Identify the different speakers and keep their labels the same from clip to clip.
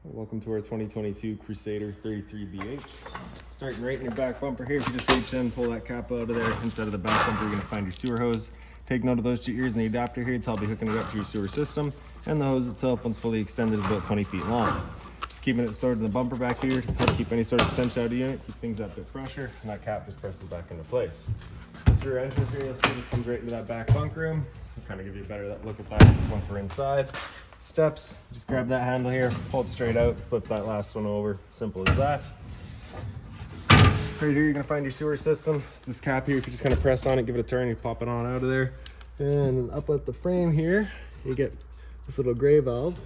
Speaker 1: Welcome to our 2022 Crusader 33BH. Starting right in your back bumper here, if you just reach in, pull that cap out of there. Instead of the back bumper, you're going to find your sewer hose. Take note of those two ears and the adapter here. It's how I'll be hooking it up to your sewer system. And the hose itself, once fully extended, is about 20 feet long. Just keeping it stored in the bumper back here to help keep any sort of stench out of the unit, keep things that bit fresher, and that cap just presses back into place. This rear entrance here, you'll see this comes right into that back bunk room. It'll kind of give you a better look at that once we're inside. Steps, just grab that handle here, pull it straight out, flip that last one over, simple as that. Right here you're going to find your sewer system. It's this cap here. If you just kind of press on it, give it a turn, you pop it on out of there. And up at the frame here you get this little gray valve,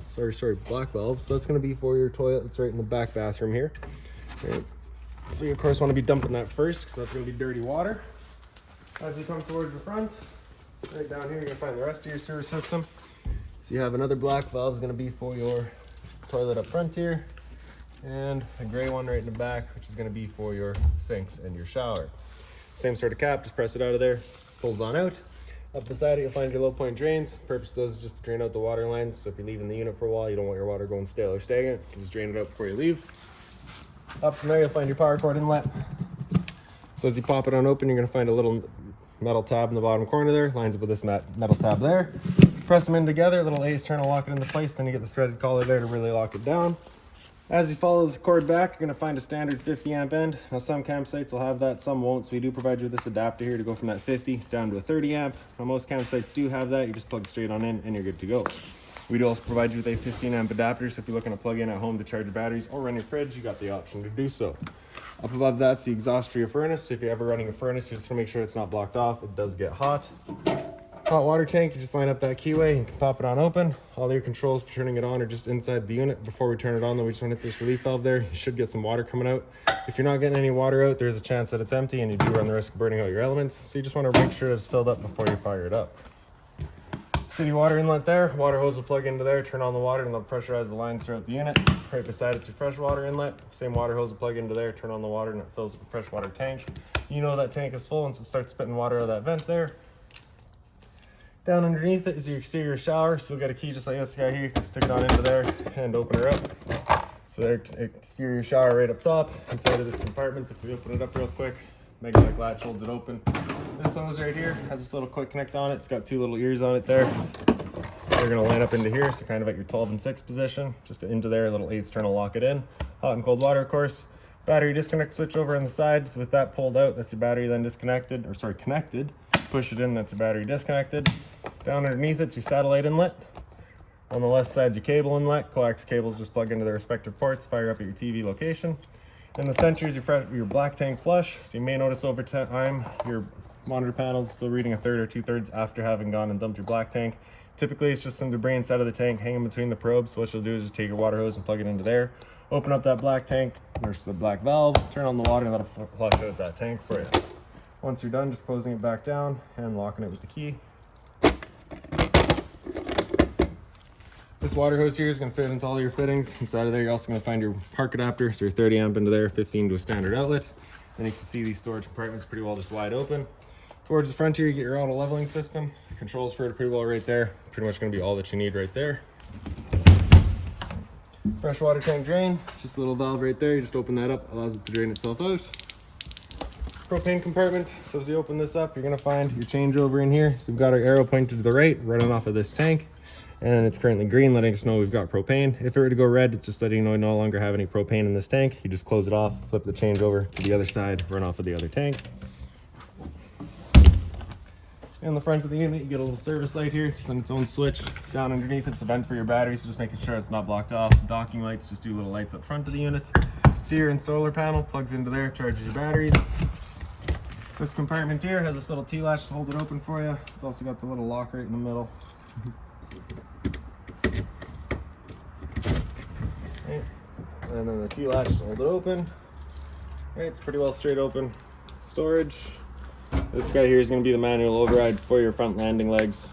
Speaker 1: black valve. So that's going to be for your toilet. That's right in the back bathroom here. Right. So you of course want to be dumping that first, because that's going to be dirty water. As you come towards the front, right down here you're going to find the rest of your sewer system. So you have another black valve is going to be for your toilet up front here, and a gray one right in the back, which is going to be for your sinks and your shower. Same sort of cap, just press it out of there, pulls on out. Up beside it you'll find your low point drains. Purpose of those is just to drain out the water lines, so if you're leaving the unit for a while, you don't want your water going stale or stagnant, you just drain it out before you leave. Up from there you'll find your power cord inlet. So as you pop it on open, you're going to find a little metal tab in the bottom corner there, lines up with this metal tab there. Press them in together, little A's turn to lock it into place, then you get the threaded collar there to really lock it down. As you follow the cord back, you're going to find a standard 50 amp end. Now some campsites will have that, some won't, so we do provide you with this adapter here to go from that 50 down to a 30 amp. Now most campsites do have that, you just plug it straight on in and you're good to go. We do also provide you with a 15 amp adapter, so if you're looking to plug in at home to charge your batteries or run your fridge, you got the option to do so. Up above that's the exhaust for your furnace, so if you're ever running a furnace, you just want to make sure it's not blocked off. It does get hot. Hot water tank, you just line up that keyway, you can pop it on open. All your controls for turning it on are just inside the unit. Before we turn it on though, we just want to hit this relief valve there. You should get some water coming out. If you're not getting any water out, there's a chance that it's empty and you do run the risk of burning out your elements. So you just want to make sure it's filled up before you fire it up. City water inlet there, water hose will plug into there, turn on the water and they'll pressurize the lines throughout the unit. Right beside it's your fresh water inlet, same water hose will plug into there, turn on the water and it fills up a fresh water tank. You know that tank is full once it starts spitting water out of that vent there. Down underneath it is your exterior shower, so we'll get a key just like this guy here. You can stick it on into there and open her up. So there's exterior shower right up top inside of this compartment. If we open it up real quick, magnetic latch holds it open. This hose right here has this little quick connect on it. It's got two little ears on it there. They're going to line up into here, so kind of at your 12 and 6 position, just into there, a little 8th turn to lock it in. Hot and cold water, of course. Battery disconnect switch over on the side. So with that pulled out, that's your battery then connected. Push it in, that's your battery disconnected. Down underneath it's your satellite inlet. On the left side's your cable inlet. Coax cables just plug into their respective ports, fire up at your TV location. In the center is your black tank flush. So you may notice over time your monitor panel is still reading 1/3 or 2/3 after having gone and dumped your black tank. Typically it's just some debris inside of the tank hanging between the probes. So what you'll do is just take your water hose and plug it into there. Open up that black tank, there's the black valve, turn on the water and let it flush out that tank for you. Once you're done, just closing it back down and locking it with the key. This water hose here is going to fit into all your fittings. Inside of there, you're also going to find your park adapter, so your 30 amp into there, 15 to a standard outlet. Then you can see these storage compartments pretty well just wide open. Towards the front here, you get your auto leveling system. Controls for it pretty well right there. Pretty much going to be all that you need right there. Fresh water tank drain, it's just a little valve right there. You just open that up, allows it to drain itself out. Propane compartment, so as you open this up, you're going to find your changeover in here. So we've got our arrow pointed to the right, running off of this tank. And it's currently green, letting us know we've got propane. If it were to go red, it's just letting you know we no longer have any propane in this tank. You just close it off, flip the changeover to the other side, run off of the other tank. In the front of the unit, you get a little service light here, just on its own switch. Down underneath, it's a vent for your battery, so just making sure it's not blocked off. Docking lights just do little lights up front of the unit. Here and solar panel plugs into there, charges your batteries. This compartment here has this little T-latch to hold it open for you. It's also got the little lock right in the middle. Right. And then the T-latch to hold it open. Right, it's pretty well straight open. Storage. This guy here is going to be the manual override for your front landing legs.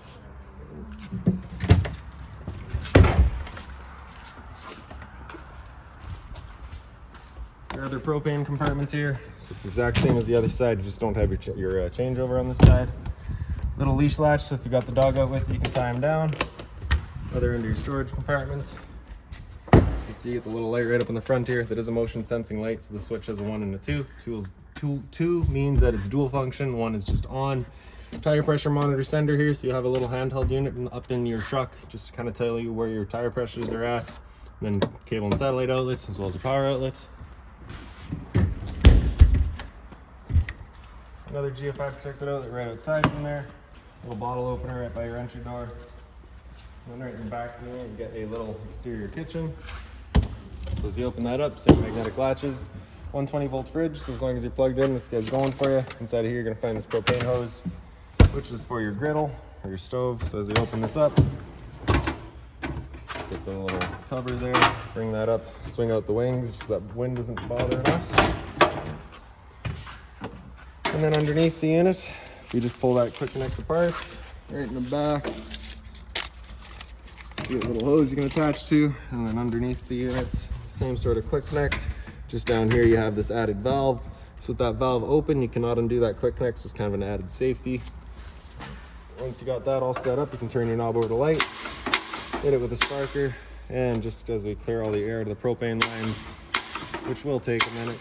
Speaker 1: Your other propane compartment here, so exact same as the other side, you just don't have your changeover on this side. Little leash latch, so if you got the dog out with you, you can tie him down. Other under your storage compartment. So can see the little light right up in the front here. That is a motion sensing light, so the switch has a 1 and a 2. Two means that it's dual function, 1 is just on. Tire pressure monitor sender here, so you have a little handheld unit up in your truck just to kind of tell you where your tire pressures are at. And then cable and satellite outlets as well as your power outlets. Another GFI protected outlet right outside from there. Little bottle opener right by your entry door. And then right in the back there, you get a little exterior kitchen. So as you open that up, same magnetic latches. 120 volt fridge, so as long as you're plugged in, this guy's going for you. Inside of here, you're gonna find this propane hose, which is for your griddle or your stove. So as you open this up, get the little cover there, bring that up, swing out the wings so that wind isn't bothering us. And then underneath the unit, you just pull that quick connect apart, right in the back. You get a little hose you can attach to, and then underneath the unit, same sort of quick connect. Just down here you have this added valve. So with that valve open, you cannot undo that quick connect, so it's kind of an added safety. Once you got that all set up, you can turn your knob over to light, hit it with a sparker, and just as we clear all the air to the propane lines, which will take a minute.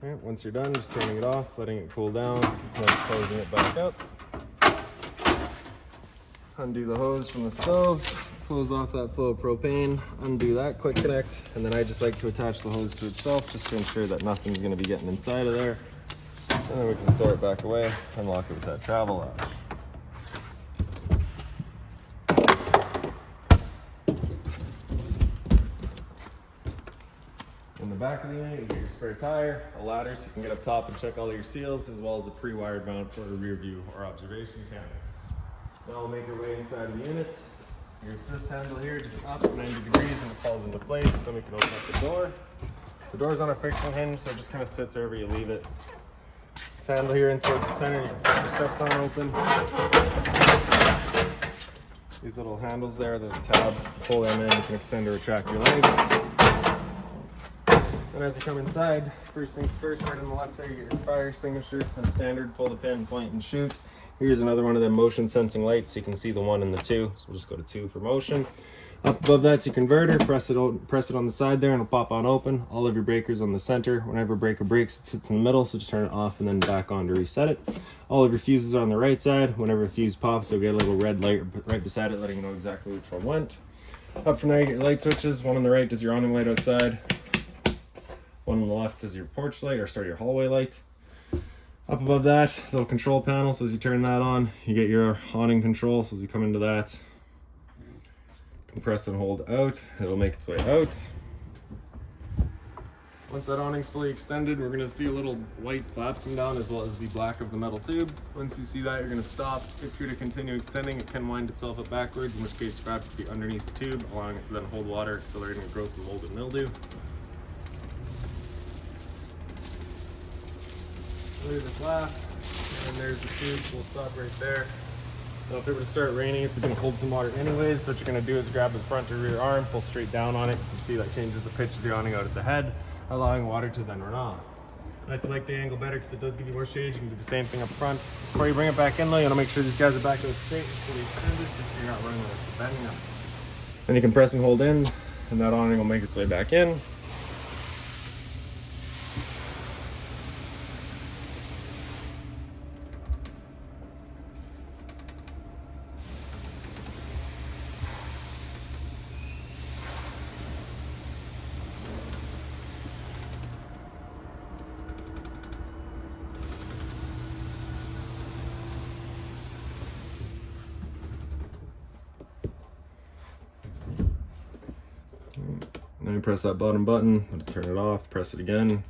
Speaker 1: Yeah, once you're done, just turning it off, letting it cool down, then closing it back up. Undo the hose from the stove, close off that flow of propane, undo that quick connect, and then I just like to attach the hose to itself just to ensure that nothing's going to be getting inside of there. And then we can store it back away, unlock it with that travel latch. In the back of the unit, you get your spare tire, a ladder so you can get up top and check all your seals, as well as a pre-wired mount for a rear view or observation camera. Now we'll make our way inside of the unit. Your assist handle here, just up 90 degrees and it falls into place. Then we can open up the door. The door's on a friction hinge, so it just kind of sits wherever you leave it. This handle here in towards the center, you can put your steps on open. These little handles there, the tabs, pull them in, you can extend or retract your legs. And as you come inside, first things first, right on the left there, you get your fire extinguisher. As standard, pull the pin, point, and shoot. Here's another one of them motion sensing lights, so you can see the 1 and the 2. So we'll just go to 2 for motion. Up above that's your converter. Press it on the side there and it'll pop on open. All of your breakers on the center. Whenever a breaker breaks, it sits in the middle, so just turn it off and then back on to reset it. All of your fuses are on the right side. Whenever a fuse pops, you'll get a little red light right beside it, letting you know exactly which one went. Up from there, you get your light switches. One on the right is your awning light outside. One on the left is your porch light, or sorry, your hallway light. Up above that, little control panel. So as you turn that on, you get your awning control. So as you come into that, compress and hold out, it'll make its way out. Once that awning's fully extended, we're going to see a little white flap come down, as well as the black of the metal tube. Once you see that, you're going to stop. If you're to continue extending, it can wind itself up backwards, in which case scrap would be underneath the tube, allowing it to then hold water, accelerating the growth of mold and mildew. There's the flap, and there's the tube, so we'll stop right there. Now if it were to start raining, it's going to hold some water anyways. So what you're going to do is grab the front or rear arm, pull straight down on it. You can see that changes the pitch of the awning out at the head, allowing water to then run off. And if you like the angle better, because it does give you more shade, you can do the same thing up front. Before you bring it back in though, you want to make sure these guys are back out straight and fully extended, just so you're not running the risk of bending them. Then you can press and hold in, and that awning will make its way back in. Then you press that bottom button, turn it off, press it again.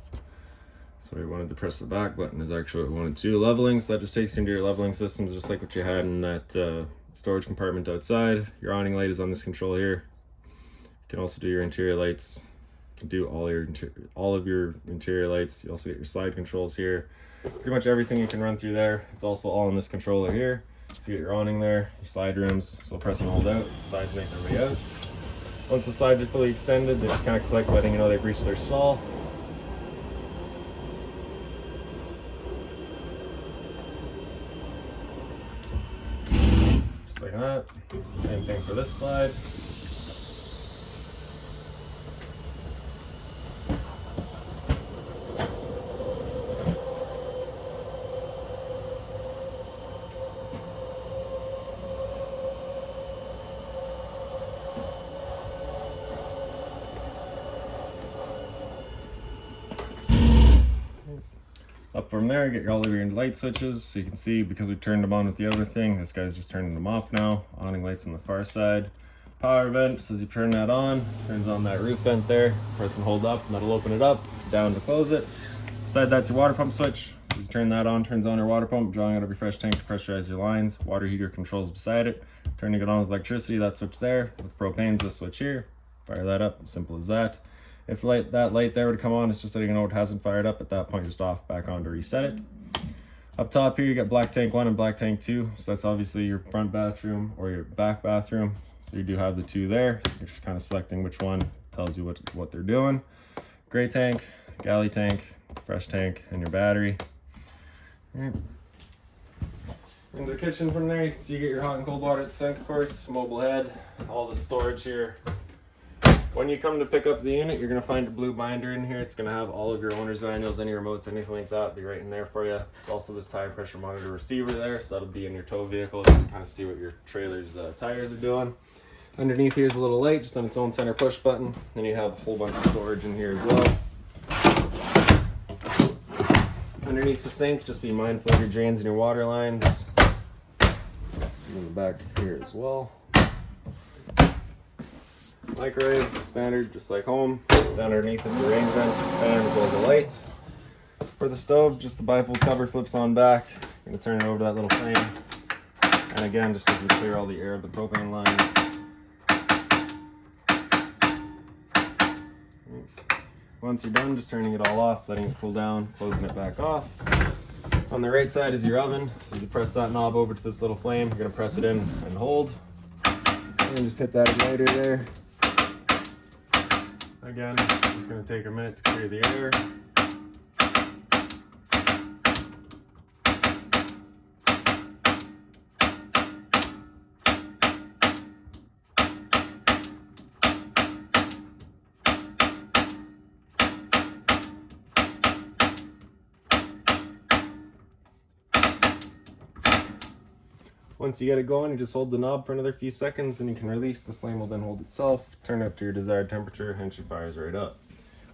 Speaker 1: So we wanted to press the back button is actually what we wanted to do. Leveling, so that just takes you into your leveling systems, just like what you had in that storage compartment outside. Your awning light is on this control here. You can also do your interior lights. You can do all of your interior lights. You also get your slide controls here. Pretty much everything you can run through there. It's also all in this controller here. So you get your awning there, your slide rooms. So press and hold out, sides make their way out. Once the sides are fully extended, they just kind of click, letting you know they've reached their stall. Just like that. Same thing for this slide. Up from there, get all of your light switches. So you can see, because we turned them on with the other thing, this guy's just turning them off now. Awning lights on the far side. Power vent, so as you turn that on, turns on that roof vent there. Press and hold up, and that'll open it up. Down to close it. Beside that's your water pump switch. So as you turn that on, turns on your water pump, drawing out of your fresh tank to pressurize your lines. Water heater controls beside it. Turning it on with electricity, that switch there. With propane's this switch here. Fire that up, simple as that. If that light there would come on, it's just letting you know it hasn't fired up. At that point, just off, back on to reset it. Up top here, you got black tank 1 and black tank 2. So that's obviously your front bathroom or your back bathroom. So you do have the 2 there. So you're just kind of selecting which one tells you what they're doing. Gray tank, galley tank, fresh tank, and your battery. All right. Into the kitchen from there, you can see you get your hot and cold water at the sink, of course, mobile head, all the storage here. When you come to pick up the unit, you're going to find a blue binder in here. It's going to have all of your owner's manuals, any remotes, anything like that, be right in there for you. There's also this tire pressure monitor receiver there, so that'll be in your tow vehicle just to kind of see what your trailer's tires are doing. Underneath here's a little light, just on its own center push button. Then you have a whole bunch of storage in here as well. Underneath the sink, just be mindful of your drains and your water lines. In the back here as well. Microwave, standard, just like home. Down underneath it's a range vent, fan as well as a light. For the stove, just the bifold cover flips on back. I'm going to turn it over to that little frame. And again, just as we clear all the air of the propane lines. Once you're done, just turning it all off, letting it cool down, closing it back off. On the right side is your oven. So as you press that knob over to this little flame, you're going to press it in and hold. And just hit that igniter there. Again, it's just going to take a minute to clear the air. Once you get it going, you just hold the knob for another few seconds and you can release. The flame will then hold itself, turn up to your desired temperature, and she fires right up.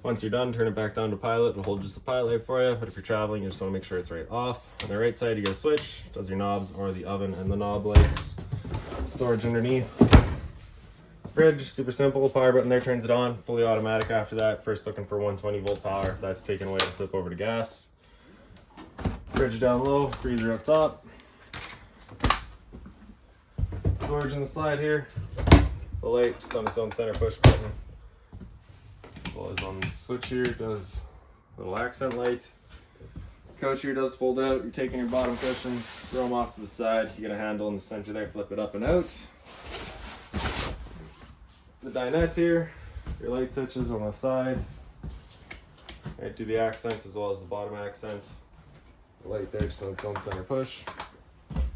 Speaker 1: Once you're done, turn it back down to pilot. It'll hold just the pilot light for you, but if you're traveling, you just want to make sure it's right off. On the right side, you get a switch. It does your knobs or the oven and the knob lights. Storage underneath. Fridge, super simple. Power button there turns it on. Fully automatic after that. First looking for 120 volt power. If that's taken away, it'll flip over to gas. Fridge down low, freezer up top. Storage in the slide here. The light just on its own center push button. As well as on the switch here, does a little accent light. Couch here does fold out. You're taking your bottom cushions, throw them off to the side. You get a handle in the center there, flip it up and out. The dinette here, your light switches on the side. Right to the accent as well as the bottom accent. The light there just on its own center push.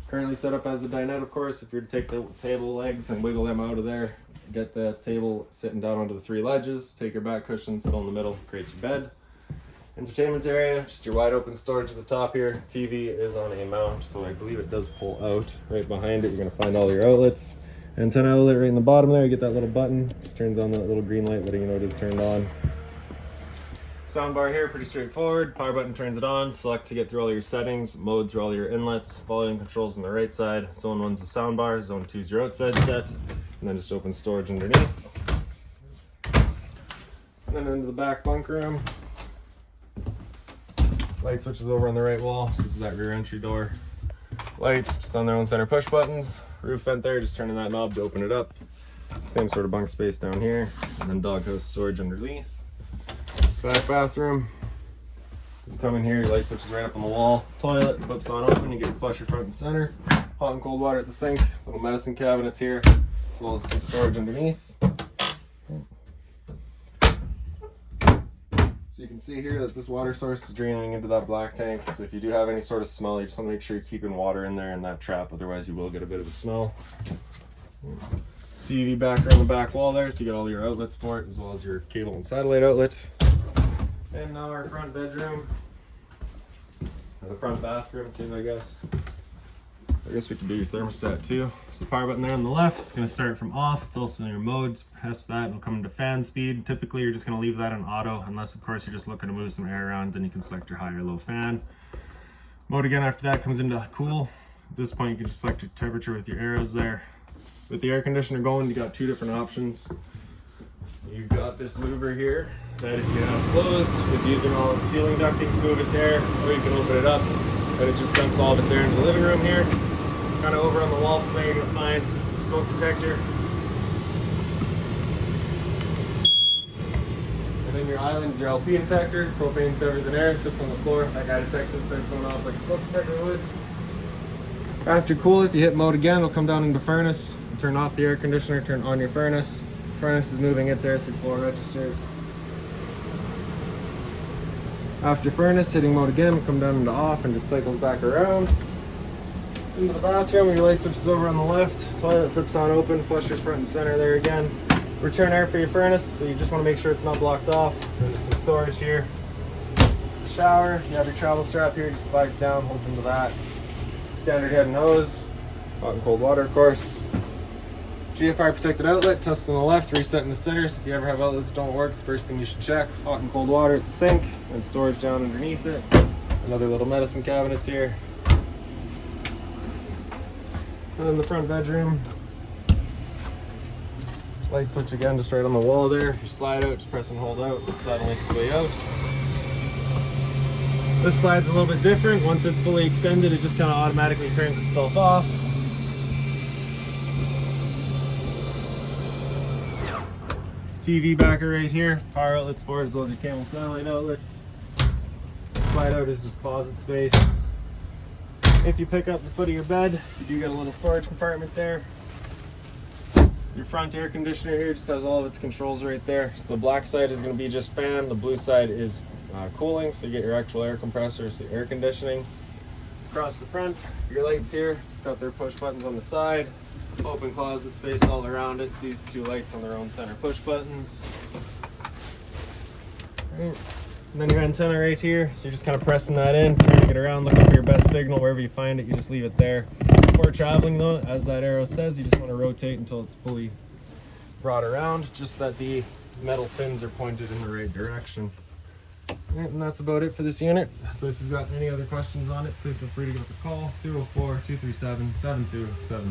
Speaker 1: Currently set up as the dinette, of course. If you're to take the table legs and wiggle them out of there, get the table sitting down onto the 3 ledges, take your back cushions, fill in the middle, creates your bed. Entertainment area, just your wide open storage at the top here. TV is on a mount, so I believe it does pull out. Right behind it, you're gonna find all your outlets. Antenna outlet right in the bottom there, you get that little button. Just turns on that little green light, letting you know it is turned on. Soundbar here, pretty straightforward. Power button turns it on. Select to get through all your settings. Mode through all your inlets. Volume controls on the right side. Zone 1's the soundbar. Zone 2's your outside set. And then just open storage underneath. And then into the back bunk room. Light switches over on the right wall. So this is that rear entry door. Lights just on their own center push buttons. Roof vent there, just turning that knob to open it up. Same sort of bunk space down here. And then doghouse storage underneath. Back bathroom. You come in here, your light switch is right up on the wall. Toilet flips on open, you get flusher front and center. Hot and cold water at the sink. Little medicine cabinets here, as well as some storage underneath. So you can see here that this water source is draining into that black tank. So if you do have any sort of smell, you just want to make sure you're keeping water in there in that trap, otherwise you will get a bit of a smell. TV backer on the back wall there, so you got all your outlets for it, as well as your cable and satellite outlets. And now our front bedroom, or the front bathroom too, I guess. I guess we can do your thermostat too. So the power button there on the left, it's going to start from off. It's also in your modes. Press that, it'll come into fan speed. Typically, you're just going to leave that on auto, unless of course you're just looking to move some air around. Then you can select your high or low fan. Mode again after that comes into cool. At this point, you can just select your temperature with your arrows there. With the air conditioner going, you got 2 different options. You've got this louver here that, if you have closed, is using all of the ceiling ducting to move its air, or you can open it up and it just dumps all of its air into the living room here. Kind of over on the wall from there, you're gonna find your smoke detector. And then your island is your LP detector. Propane's everything there, sits on the floor. That guy detects it, starts going off like a smoke detector would. After cool, if you hit mode again, it'll come down into furnace. Turn off the air conditioner, turn on your furnace. Furnace is moving its air through 4 registers. After furnace, hitting mode again, will come down into off and just cycles back around. Into the bathroom, your light switch is over on the left. Toilet flips on open, flushers front and center there again. Return air for your furnace, so you just want to make sure it's not blocked off. There's some storage here. Shower, you have your travel strap here, just slides down, holds into that. Standard head and hose, hot and cold water of course. GFI protected outlet, test on the left, reset in the center. So if you ever have outlets that don't work, it's the first thing you should check. Hot and cold water at the sink, and storage down underneath it. Another little medicine cabinets here. And then the front bedroom. Light switch again, just right on the wall there. You slide out, just press and hold out. The slide will make its way out. This slide's a little bit different. Once it's fully extended, it just kind of automatically turns itself off. TV backer right here, power outlets for it, as well as your cable and satellite outlets. Slide out is just closet space. If you pick up the foot of your bed, you do get a little storage compartment there. Your front air conditioner here just has all of its controls right there. So the black side is going to be just fan, the blue side is cooling, so you get your actual air compressor, so air conditioning. Across the front, your lights here, just got their push buttons on the side. Open closet space all around it. These 2 lights on their own center push buttons. Right. And then your antenna right here, so you're just kind of pressing that in, trying to get around, looking for your best signal. Wherever you find it, you just leave it there. Before traveling though, as that arrow says, you just want to rotate until it's fully brought around, just that the metal fins are pointed in the right direction. And that's about it for this unit. So if you've got any other questions on it, please feel free to give us a call, 204-237-7272.